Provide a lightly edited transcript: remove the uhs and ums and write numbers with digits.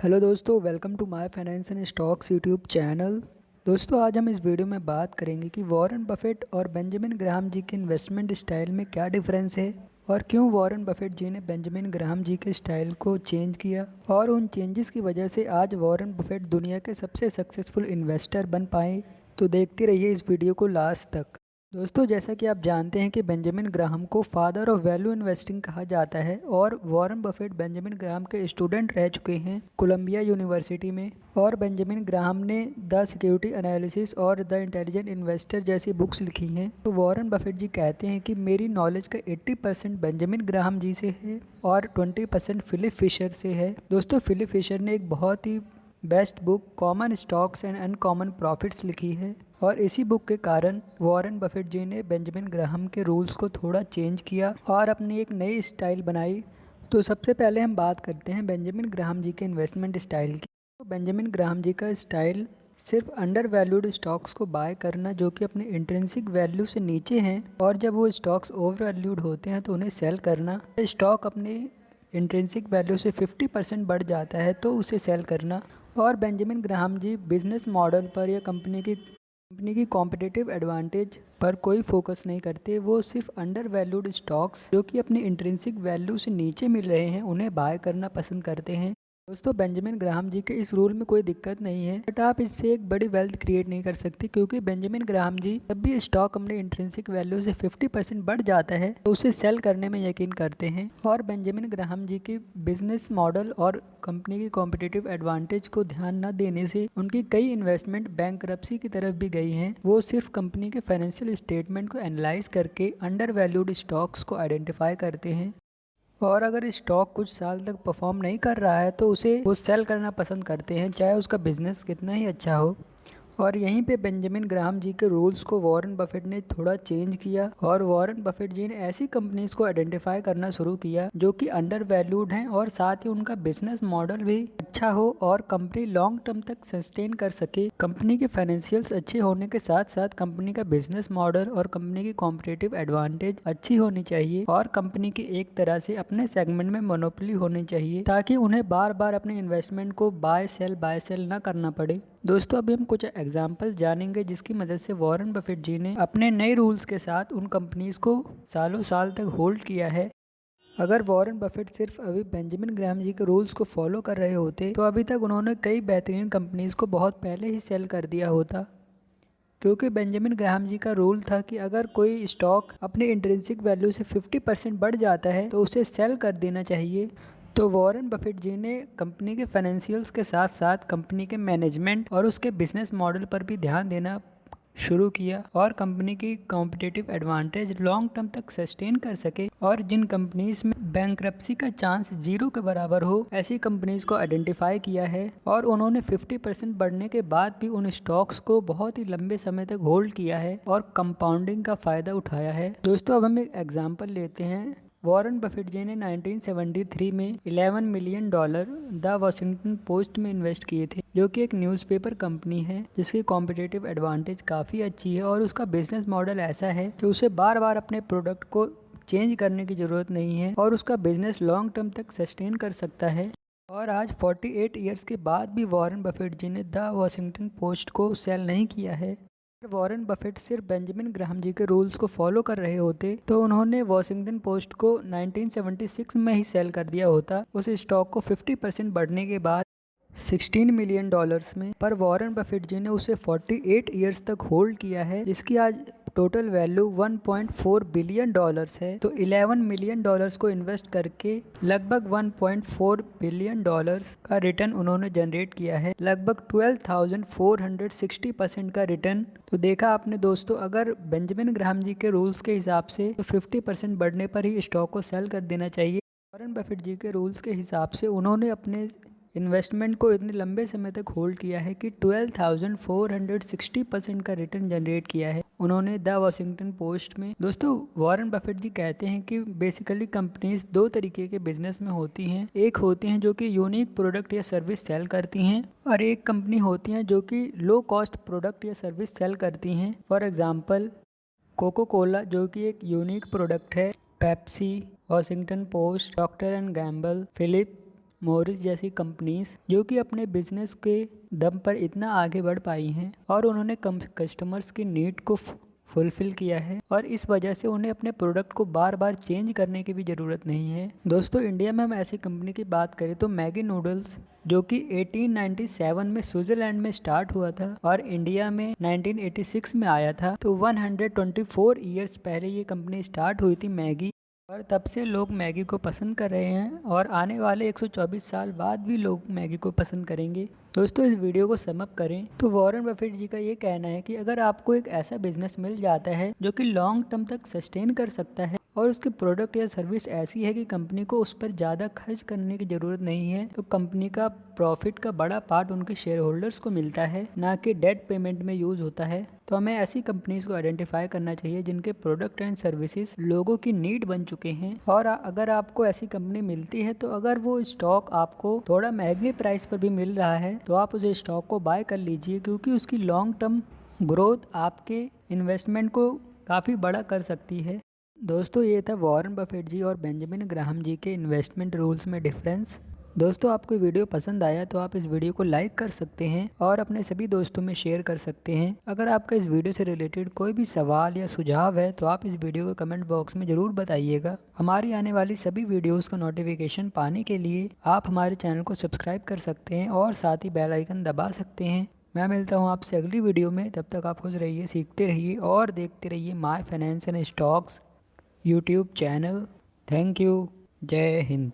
Hello दोस्तों, welcome to my finance and stocks YouTube channel. दोस्तों, आज हम इस वीडियो में बात करेंगे कि वॉरेन बफेट और बेंजामिन ग्राहम जी के इन्वेस्टमेंट स्टाइल में क्या डिफरेंस है और क्यों वॉरेन बफेट जी ने बेंजामिन ग्राहम जी के स्टाइल को चेंज किया और उन चेंजेस की वजह से आज वॉरेन बफेट दुनिया के सबसे सक्सेसफुल इन्वेस्टर बन पाए। तो देखते रहिए इस वीडियो को लास्ट तक। दोस्तों, जैसा कि आप जानते हैं कि बेंजामिन ग्राहम को फादर ऑफ वैल्यू इन्वेस्टिंग कहा जाता है और वॉरेन बफेट बेंजामिन ग्राहम के स्टूडेंट रह चुके हैं कोलंबिया यूनिवर्सिटी में। और बेंजामिन ग्राहम ने द सिक्योरिटी एनालिसिस और द इंटेलिजेंट इन्वेस्टर जैसी बुक्स लिखी हैं। तो वॉरेन बफेट जी कहते हैं कि मेरी नॉलेज का 80% बेंजामिन ग्राहम जी से है और 20% फिलिप फिशर से है। दोस्तों, फिलिप फिशर ने एक बहुत ही best book common stocks and uncommon profits लिखी है और इसी बुक के कारण वॉरेन बफेट जी ने बेंजामिन ग्राहम के रूल्स को थोड़ा चेंज किया और अपनी एक नई स्टाइल बनाई। तो सबसे पहले हम बात करते हैं बेंजामिन ग्राहम जी के इन्वेस्टमेंट स्टाइल की। तो बेंजामिन ग्राहम जी का स्टाइल सिर्फ अंडर वैल्यूड स्टॉक्स को बाय करना जो कि अपने इंट्रिंसिक वैल्यू से नीचे हैं, और जब वो स्टॉक्स ओवर वैल्यूड होते हैं तो उन्हें सेल करना। स्टॉक अपने इंट्रिंसिक वैल्यू से 50% बढ़ जाता है तो उसे सेल करना। और बेंजामिन ग्राहम जी बिजनेस मॉडल पर या कंपनी की कॉम्पिटिटिव एडवांटेज पर कोई फोकस नहीं करते। वो सिर्फ अंडर वैल्यूड स्टॉक्स जो कि अपनी इंट्रिंसिक वैल्यू से नीचे मिल रहे हैं उन्हें बाय करना पसंद करते हैं। दोस्तों, बेंजामिन ग्राहम जी के इस रूल में कोई दिक्कत नहीं है, बट आप इससे एक बड़ी वेल्थ क्रिएट नहीं कर सकते, क्योंकि बेंजामिन ग्राहम जी जब भी स्टॉक अपने इंट्रिंसिक वैल्यू से 50% बढ़ जाता है तो उसे सेल करने में यकीन करते हैं। और बेंजामिन ग्राहम जी के बिजनेस मॉडल और कंपनी की कॉम्पिटिटिव एडवांटेज को ध्यान न देने से उनकी कई इन्वेस्टमेंट बैंकरप्सी की तरफ भी गई हैं। वो सिर्फ कंपनी के फाइनेंशियल स्टेटमेंट को एनालाइज करके अंडर वैल्यूड स्टॉक्स को आइडेंटिफाई करते हैं, और अगर स्टॉक कुछ साल तक परफॉर्म नहीं कर रहा है तो उसे वो सेल करना पसंद करते हैं, चाहे उसका बिजनेस कितना ही अच्छा हो। और यहीं पे बेंजामिन ग्राहम जी के रूल्स को वॉरेन बफेट ने थोड़ा चेंज किया और वॉरेन बफेट जी ने ऐसी कंपनीज को आइडेंटिफाई करना शुरू किया जो कि अंडर वैल्यूड हैं और साथ ही उनका बिजनेस मॉडल भी अच्छा हो और कंपनी लॉन्ग टर्म तक सस्टेन कर सके। कंपनी के फाइनेंशियल्स अच्छे होने के साथ साथ कंपनी का बिजनेस मॉडल और कंपनी की कॉम्पिटिटिव एडवांटेज अच्छी होनी चाहिए और कंपनी की एक तरह से अपने सेगमेंट में मोनोपोली होनी चाहिए, ताकि उन्हें बार बार अपने इन्वेस्टमेंट को बाय सेल ना करना पड़े। दोस्तों, अभी हम कुछ एग्जाम्पल जानेंगे जिसकी मदद से वॉरेन बफेट जी ने अपने नए रूल्स के साथ उन कंपनीज को सालों साल तक होल्ड किया है। अगर वॉरेन बफेट सिर्फ अभी बेंजामिन ग्राहम जी के रूल्स को फॉलो कर रहे होते तो अभी तक उन्होंने कई बेहतरीन कंपनीज को बहुत पहले ही सेल कर दिया होता, क्योंकि बेंजामिन ग्राहम जी का रूल था कि अगर कोई स्टॉक अपने इंट्रिंसिक वैल्यू से 50% बढ़ जाता है तो उसे सेल कर देना चाहिए। तो वॉरेन बफेट जी ने कंपनी के फाइनेंशियल्स के साथ साथ कंपनी के मैनेजमेंट और उसके बिजनेस मॉडल पर भी ध्यान देना शुरू किया और कंपनी की कॉम्पिटिटिव एडवांटेज लॉन्ग टर्म तक सस्टेन कर सके। और जिन कंपनीज में बैंकरप्सी का चांस 0 के बराबर हो ऐसी कंपनीज को आइडेंटिफाई किया है और उन्होंने 50% बढ़ने के बाद भी उन स्टॉक्स को बहुत ही लंबे समय तक होल्ड किया है और कंपाउंडिंग का फायदा उठाया है। दोस्तों, अब हम एक एग्जाम्पल लेते हैं। वॉरेन बफेट जी ने 1973 में $11 मिलियन द वॉशिंगटन पोस्ट में इन्वेस्ट किए थे, जो कि एक न्यूज़पेपर कंपनी है जिसकी कॉम्पिटिटिव एडवांटेज काफ़ी अच्छी है और उसका बिजनेस मॉडल ऐसा है कि उसे बार बार अपने प्रोडक्ट को चेंज करने की ज़रूरत नहीं है और उसका बिजनेस लॉन्ग टर्म तक सस्टेन कर सकता है। और आज 48 ईयर्स के बाद भी वॉरेन बफेट जी ने द वॉशिंगटन पोस्ट को सेल नहीं किया है। अगर वॉरेन बफेट सिर्फ बेंजामिन ग्राहम जी के रूल्स को फॉलो कर रहे होते तो उन्होंने वॉशिंगटन पोस्ट को 1976 में ही सेल कर दिया होता, उस स्टॉक को 50% बढ़ने के बाद $16 मिलियन में। पर वॉरेन बफेट जी ने उसे 48 ईयर्स तक होल्ड किया है, जिसकी आज टोटल वैल्यू $1.4 बिलियन है। तो $11 मिलियन को इन्वेस्ट करके लगभग $1.4 बिलियन का रिटर्न उन्होंने जनरेट किया है, लगभग 12,460% का रिटर्न। तो देखा आपने दोस्तों, अगर बेंजामिन ग्राहम जी के रूल्स के हिसाब से तो 50% बढ़ने पर ही स्टॉक को सेल कर देना चाहिए। वॉरेन बफेट जी के रूल्स के हिसाब से उन्होंने अपने इन्वेस्टमेंट को इतने लंबे समय तक होल्ड किया है कि 12,460% का रिटर्न जनरेट किया है उन्होंने द वॉशिंगटन पोस्ट में। दोस्तों, वॉरेन बफेट जी कहते हैं कि बेसिकली कंपनीज दो तरीके के बिजनेस में होती हैं। एक होती हैं जो कि यूनिक प्रोडक्ट या सर्विस सेल करती हैं और एक कंपनी होती हैं जो कि लो कॉस्ट प्रोडक्ट या सर्विस सेल करती हैं। फॉर एग्जाम्पल, कोको कोला जो कि एक यूनिक प्रोडक्ट है, Pepsi, Washington Post, Procter and Gamble, Philip Morris जैसी कंपनीज जो कि अपने बिजनेस के दम पर इतना आगे बढ़ पाई हैं और उन्होंने कस्टमर्स की नीड को फुलफिल किया है और इस वजह से उन्हें अपने प्रोडक्ट को बार बार चेंज करने की भी ज़रूरत नहीं है। दोस्तों इंडिया में हम ऐसी कंपनी की बात करें तो मैगी नूडल्स जो कि 1897 में स्विट्जरलैंड में स्टार्ट हुआ था और इंडिया में 1986 में आया था। तो 124 ईयर्स पहले ये कंपनी स्टार्ट हुई थी मैगी, और तब से लोग मैगी को पसंद कर रहे हैं और आने वाले 124 साल बाद भी लोग मैगी को पसंद करेंगे। दोस्तों इस वीडियो को सम अप करें तो वॉरेन बफेट जी का ये कहना है कि अगर आपको एक ऐसा बिजनेस मिल जाता है जो कि लॉन्ग टर्म तक सस्टेन कर सकता है और उसकी प्रोडक्ट या सर्विस ऐसी है कि कंपनी को उस पर ज़्यादा खर्च करने की ज़रूरत नहीं है, तो कंपनी का प्रॉफिट का बड़ा पार्ट उनके शेयर होल्डर्स को मिलता है, ना कि डेट पेमेंट में यूज़ होता है। तो हमें ऐसी कंपनीज को आइडेंटिफाई करना चाहिए जिनके प्रोडक्ट एंड सर्विसेज लोगों की नीड बन चुके हैं। और अगर आपको ऐसी कंपनी मिलती है तो अगर वो स्टॉक आपको थोड़ा महंगे प्राइस पर भी मिल रहा है तो आप उस स्टॉक को बाय कर लीजिए, क्योंकि उसकी लॉन्ग टर्म ग्रोथ आपके इन्वेस्टमेंट को काफ़ी बड़ा कर सकती है। दोस्तों ये था वॉरेन बफेट जी और बेंजामिन ग्राहम जी के इन्वेस्टमेंट रूल्स में डिफरेंस। दोस्तों आपको वीडियो पसंद आया तो आप इस वीडियो को लाइक कर सकते हैं और अपने सभी दोस्तों में शेयर कर सकते हैं। अगर आपका इस वीडियो से रिलेटेड कोई भी सवाल या सुझाव है तो आप इस वीडियो को कमेंट बॉक्स में ज़रूर बताइएगा। हमारी आने वाली सभी वीडियोस का नोटिफिकेशन पाने के लिए आप हमारे चैनल को सब्सक्राइब कर सकते हैं और साथ ही बेल आइकन दबा सकते हैं। मैं मिलता हूँ आपसे अगली वीडियो में, तब तक आप खुश रहिए, सीखते रहिए और देखते रहिए my finance and stocks YouTube channel. Thank you. जय हिंद।